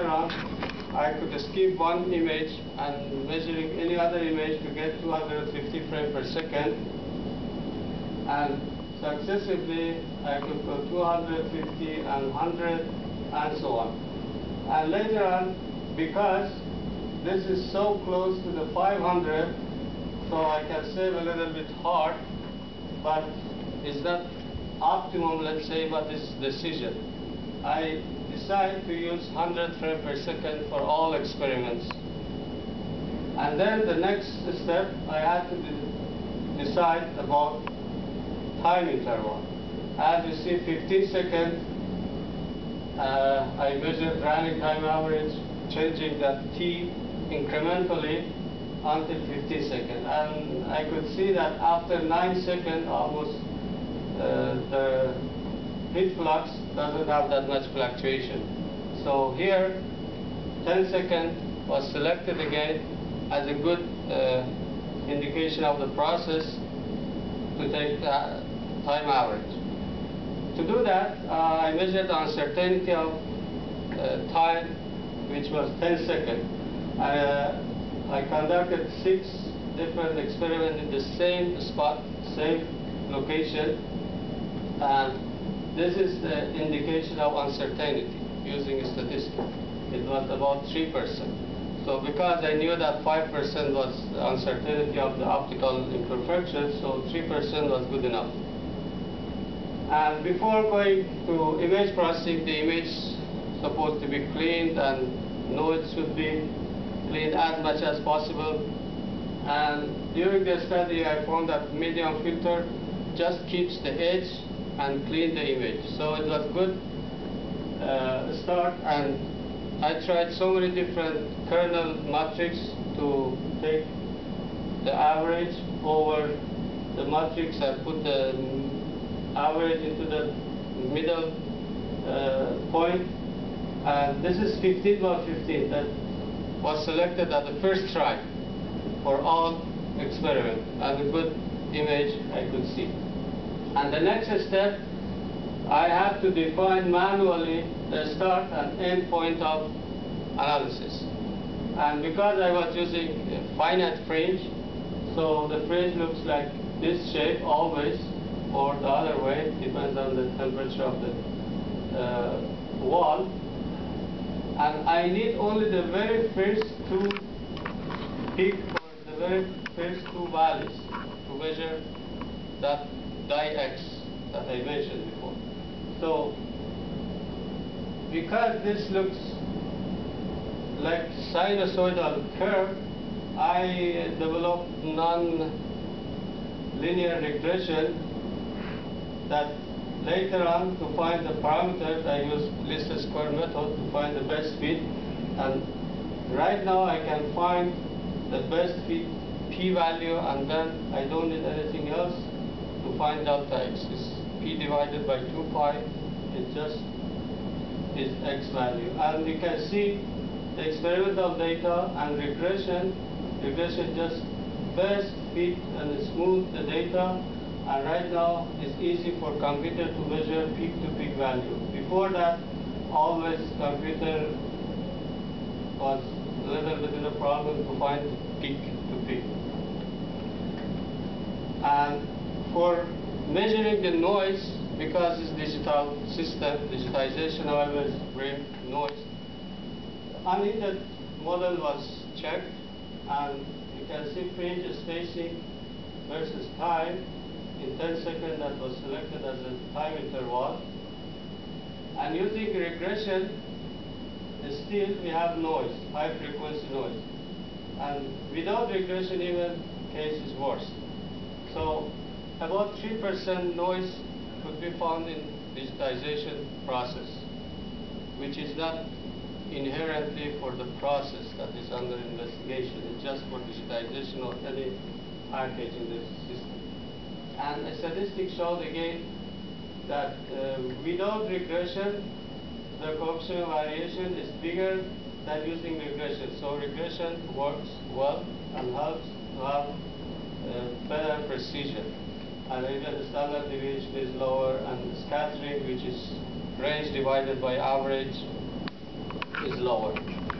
later on I could skip one image and measuring any other image to get 250 frames per second, and successively I could go 250 and 100 and so on. And later on, because this is so close to the 500, so I can save a little bit hard, but it's not optimum, let's say, but it's decision. I decide to use 100 frames per second for all experiments. And then the next step, I had to decide about time interval. As you see, 15 seconds, I measured running time average, changing that t incrementally until 15 seconds. And I could see that after 9 seconds, almost the heat flux doesn't have that much fluctuation. So here, 10 seconds was selected again as a good indication of the process to take the time average. To do that, I measured the uncertainty of time, which was 10 seconds. I conducted 6 different experiments in the same spot, same location, and this is the indication of uncertainty using a statistic. It was about 3%. So because I knew that 5% was the uncertainty of the optical imperfection, so 3% was good enough. And before going to image processing, the image is supposed to be cleaned and noise should be cleaned as much as possible. And during the study, I found that medium filter just keeps the edge and clean the image. So it was good start, and I tried so many different kernel matrix to take the average over the matrix. I put the average into the middle point, and this is 15 by 15 that was selected at the first try for all experiments, and a good image I could see. And the next step, I have to define manually the start and end point of analysis. And because I was using a finite fringe, so the fringe looks like this shape always, or the other way, depends on the temperature of the wall. And I need only the very first 2 peaks, or the very first 2 valleys to measure that X that I mentioned before. So because this looks like sinusoidal curve, I developed non-linear regression that later on, to find the parameters, I used least square method to find the best fit. And right now I can find the best fit p-value, and then I don't need anything else to find delta x. Is p divided by 2 pi, it just is x value. And you can see the experimental data and regression just best fit and smooth the data, and right now it's easy for computer to measure peak to peak value. Before that, always computer was a little bit of a problem to find peak to peak. And for measuring the noise, because it's digital system, digitization always brings noise. Unhindered model was checked, and you can see fringe spacing versus time in 10 seconds that was selected as a time interval. And using regression, still we have noise, high frequency noise. And without regression, even case is worse. So about 3% noise could be found in digitization process, which is not inherently for the process that is under investigation. It's just for digitization of any package in the system. And a statistic showed again that without regression, the coefficient of variation is bigger than using regression. So regression works well and helps to have better precision. And even the standard deviation is lower, and scattering, which is range divided by average, is lower.